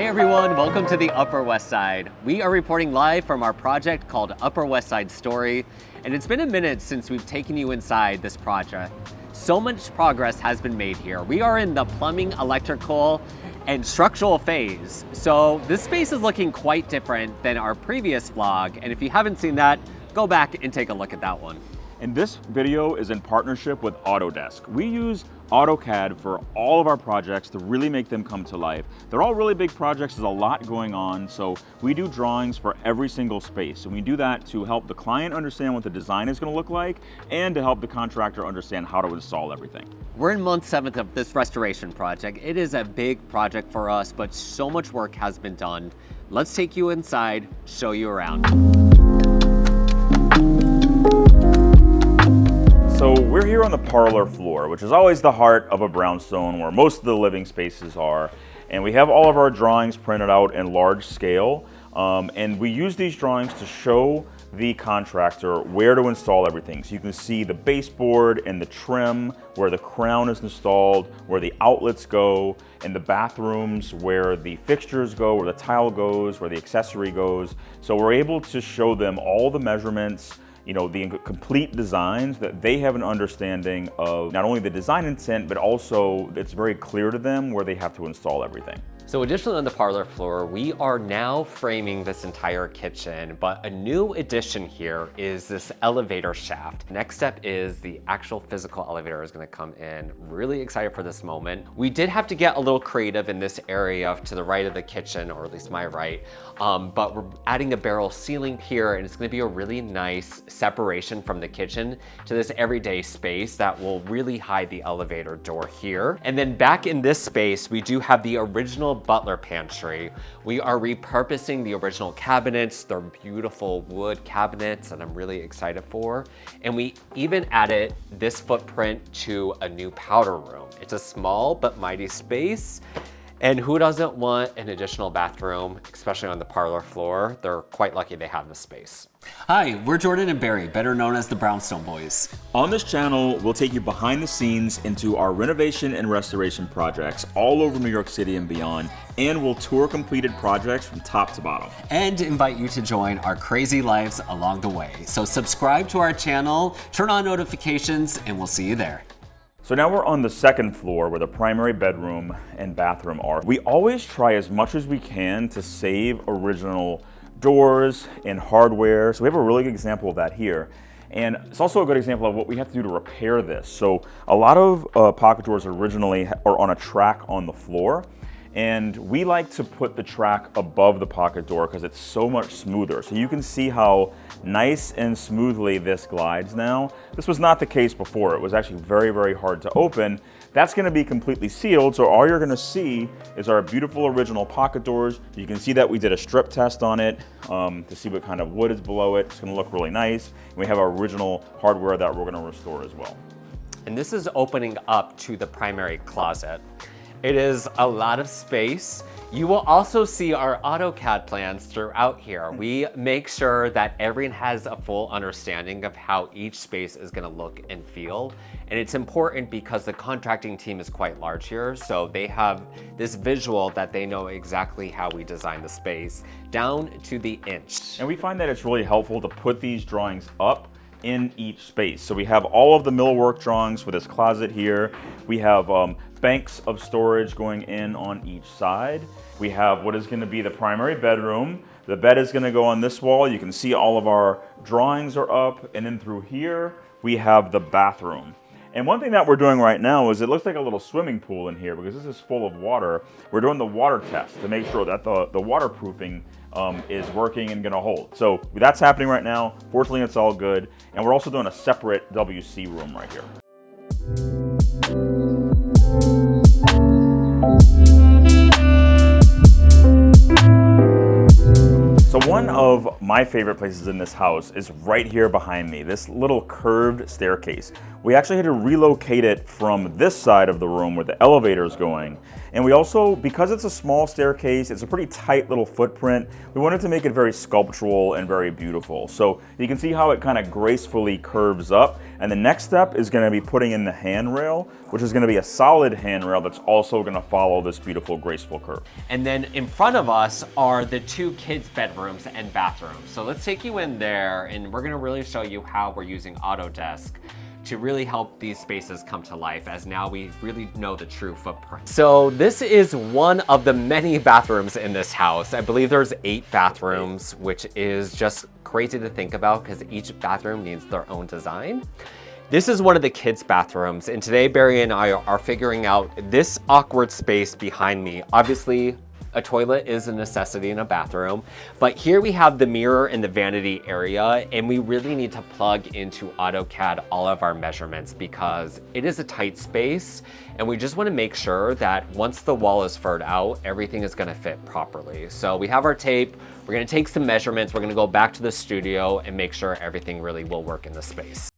everyone, welcome to the Upper West Side. We are reporting live from our project called Upper West Side Story, and it's been a minute since we've taken you inside this project. So much progress has been made here. We are in the plumbing, electrical, and structural phase. So this space is looking quite different than our previous vlog, and if you haven't seen that, go back and take a look at that one. And this video is in partnership with Autodesk. We use AutoCAD for all of our projects to really make them come to life. They're all really big projects, there's a lot going on, so we do drawings for every single space. And we do that to help the client understand what the design is going to look like and to help the contractor understand how to install everything. We're in month 7 of this restoration project. It is a big project for us, but so much work has been done. Let's take you inside, show you around. So we're here on the parlor floor, which is always the heart of a brownstone where most of the living spaces are. And we have all of our drawings printed out in large scale. And we use these drawings to show the contractor where to install everything. So you can see the baseboard and the trim, where the crown is installed, where the outlets go, and the bathrooms, where the fixtures go, where the tile goes, where the accessory goes. So we're able to show them all the measurements, you know, the complete designs, that they have an understanding of not only the design intent, but also it's very clear to them where they have to install everything. So additionally on the parlor floor, we are now framing this entire kitchen, but a new addition here is this elevator shaft. Next step is the actual physical elevator is gonna come in. Really excited for this moment. We did have to get a little creative in this area to the right of the kitchen, or at least my right, but we're adding a barrel ceiling here, and it's gonna be a really nice separation from the kitchen to this everyday space that will really hide the elevator door here. And then back in this space, we do have the original butler pantry. We are repurposing the original cabinets. They're beautiful wood cabinets that I'm really excited for. And we even added this footprint to a new powder room. It's a small but mighty space. And who doesn't want an additional bathroom, especially on the parlor floor? They're quite lucky they have this space. Hi, we're Jordan and Barry, better known as the Brownstone Boys. On this channel, we'll take you behind the scenes into our renovation and restoration projects all over New York City and beyond, and we'll tour completed projects from top to bottom. And invite you to join our crazy lives along the way. So subscribe to our channel, turn on notifications, and we'll see you there. So now we're on the second floor where the primary bedroom and bathroom are. We always try as much as we can to save original doors and hardware. So we have a really good example of that here. And it's also a good example of what we have to do to repair this. So a lot of pocket doors originally are on a track on the floor. And we like to put the track above the pocket door because it's so much smoother. So you can see how nice and smoothly this glides now. This was not the case before. It was actually very, very hard to open. That's gonna be completely sealed, so all you're gonna see is our beautiful original pocket doors. You can see that we did a strip test on it to see what kind of wood is below it. It's gonna look really nice. And we have our original hardware that we're gonna restore as well. And this is opening up to the primary closet. It is a lot of space. You will also see our AutoCAD plans throughout here. We make sure that everyone has a full understanding of how each space is gonna look and feel. And it's important because the contracting team is quite large here, so they have this visual that they know exactly how we design the space down to the inch. And we find that it's really helpful to put these drawings up in each space. So we have all of the millwork drawings for this closet here. We have banks of storage going in on each side. We have what is going to be the primary bedroom. The bed is going to go on this wall. You can see all of our drawings are up, and then through here we have the bathroom. And one thing that we're doing right now is it looks like a little swimming pool in here because this is full of water. We're doing the water test to make sure that the waterproofing is working and gonna hold. So that's happening right now. Fortunately, it's all good. And we're also doing a separate WC room right here. So one of my favorite places in this house is right here behind me, this little curved staircase. We actually had to relocate it from this side of the room where the elevator is going. And we also, because it's a small staircase, it's a pretty tight little footprint, we wanted to make it very sculptural and very beautiful. So you can see how it kind of gracefully curves up. And the next step is going to be putting in the handrail, which is going to be a solid handrail that's also going to follow this beautiful, graceful curve. And then in front of us are the two kids' bedrooms and bathrooms. So let's take you in there, and we're going to really show you how we're using Autodesk to really help these spaces come to life, as now we really know the true footprint. So this is one of the many bathrooms in this house. I believe there's 8 bathrooms, which is just crazy to think about because each bathroom needs their own design. This is one of the kids' bathrooms, and today Barry and I are figuring out this awkward space behind me. Obviously, a toilet is a necessity in a bathroom, but here we have the mirror and the vanity area, and we really need to plug into AutoCAD all of our measurements because it is a tight space, and we just want to make sure that once the wall is furred out, everything is going to fit properly. So we have our tape, we're going to take some measurements, we're going to go back to the studio and make sure everything really will work in the space.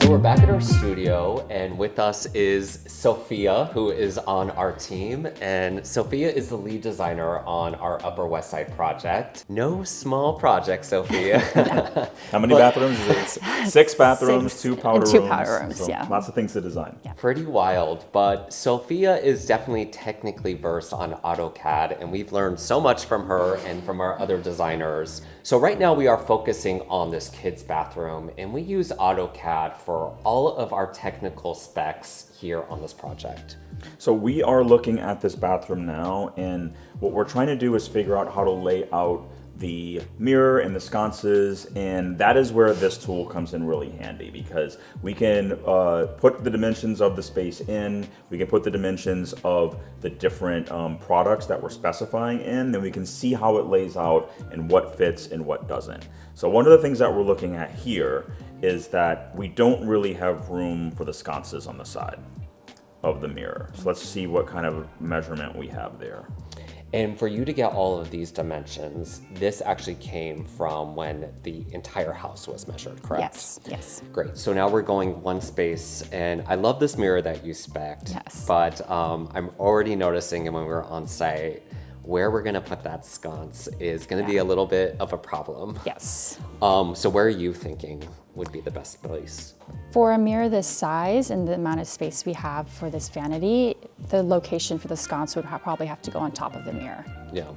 We're back at our studio, and with us is Sophia, who is on our team. And Sophia is the lead designer on our Upper West Side project. No small project, Sophia. How many bathrooms is it? 6 bathrooms, 2 powder rooms. 2 powder rooms, So yeah. lots of things to design. Yeah. Pretty wild, but Sophia is definitely technically versed on AutoCAD, and we've learned so much from her and from our other designers. So right now we are focusing on this kids' bathroom, and we use AutoCAD for all of our technical specs here on this project. So we are looking at this bathroom now, and what we're trying to do is figure out how to lay out the mirror and the sconces, and that is where this tool comes in really handy because we can put the dimensions of the space in, we can put the dimensions of the different products that we're specifying in, then we can see how it lays out and what fits and what doesn't. So one of the things that we're looking at here is that we don't really have room for the sconces on the side of the mirror. So let's see what kind of measurement we have there. And for you to get all of these dimensions, this actually came from when the entire house was measured, correct? Yes, yes. Great, so now we're going one space, and I love this mirror that you spec'd. Yes. But I'm already noticing when we're on site, where we're gonna put that sconce is gonna be a little bit of a problem. Yes. So where are you thinking would be the best place? For a mirror this size and the amount of space we have for this vanity, the location for the sconce would probably have to go on top of the mirror. Yeah.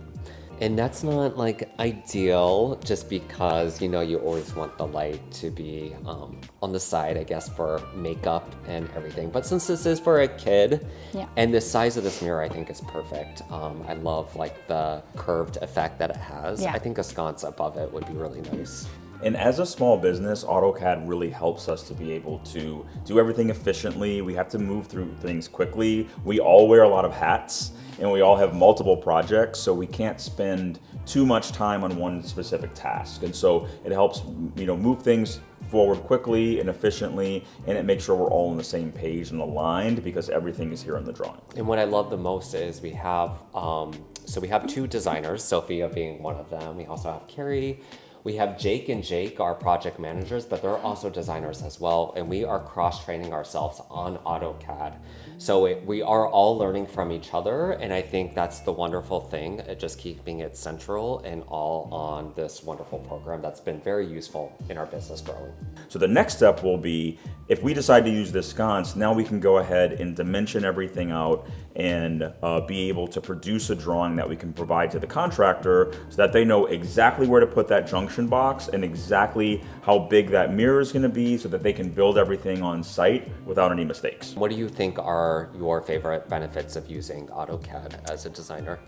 And that's not like ideal just because, you know, you always want the light to be on the side, I guess, for makeup and everything. But since this is for a kid, and the size of this mirror I think is perfect. I love like the curved effect that it has. Yeah. I think a sconce above it would be really nice. And as a small business, AutoCAD really helps us to be able to do everything efficiently. We have to move through things quickly. We all wear a lot of hats and we all have multiple projects, so we can't spend too much time on one specific task. And so it helps, you know, move things forward quickly and efficiently, and it makes sure we're all on the same page and aligned because everything is here in the drawing. And what I love the most is we have, so we have 2 designers, Sophia being one of them. We also have Carrie. We have Jake and Jake, our project managers, but they're also designers as well, and we are cross-training ourselves on AutoCAD. So we are all learning from each other, and I think that's the wonderful thing, just keeping it central and all on this wonderful program that's been very useful in our business growing. So the next step will be, if we decide to use this sconce, now we can go ahead and dimension everything out and be able to produce a drawing that we can provide to the contractor so that they know exactly where to put that junction box and exactly how big that mirror is going to be so that they can build everything on site without any mistakes. What do you think are your favorite benefits of using AutoCAD as a designer?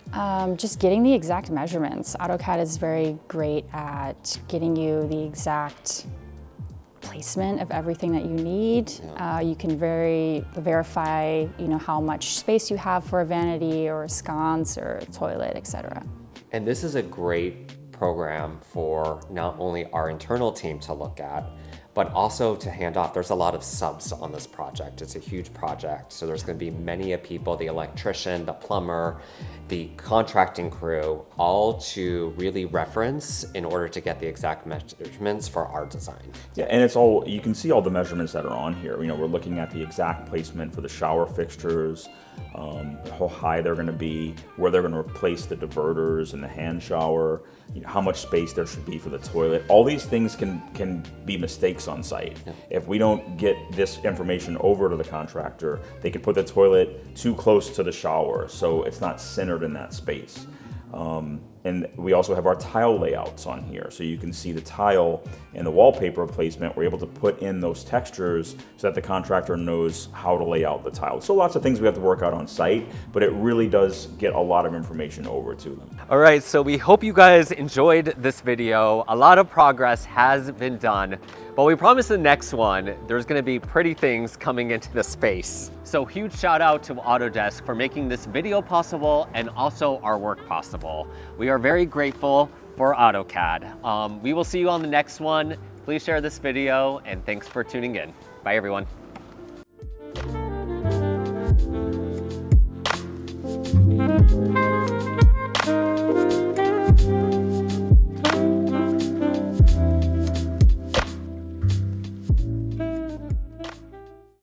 Just getting the exact measurements. AutoCAD is very great at getting you the exact placement of everything that you need. You can verify, you know, how much space you have for a vanity or a sconce or a toilet, etc. And this is a great program for not only our internal team to look at, but also to hand off. There's a lot of subs on this project. It's a huge project. So there's gonna be many people, the electrician, the plumber, the contracting crew, all to really reference in order to get the exact measurements for our design. Yeah, and it's all, you can see all the measurements that are on here. You know, we're looking at the exact placement for the shower fixtures, how high they're gonna be, where they're gonna replace the diverters and the hand shower, you know, how much space there should be for the toilet. All these things can be mistakes on site. Yeah. If we don't get this information over to the contractor, they could put the toilet too close to the shower, so it's not centered in that space. And we also have our tile layouts on here. So you can see the tile and the wallpaper placement. We're able to put in those textures so that the contractor knows how to lay out the tile. So lots of things we have to work out on site, but it really does get a lot of information over to them. All right, so we hope you guys enjoyed this video. A lot of progress has been done, but we promise the next one, there's gonna be pretty things coming into the space. So huge shout out to Autodesk for making this video possible and also our work possible. We are very grateful for AutoCAD. We will see you on the next one. Please share this video and thanks for tuning in. Bye everyone.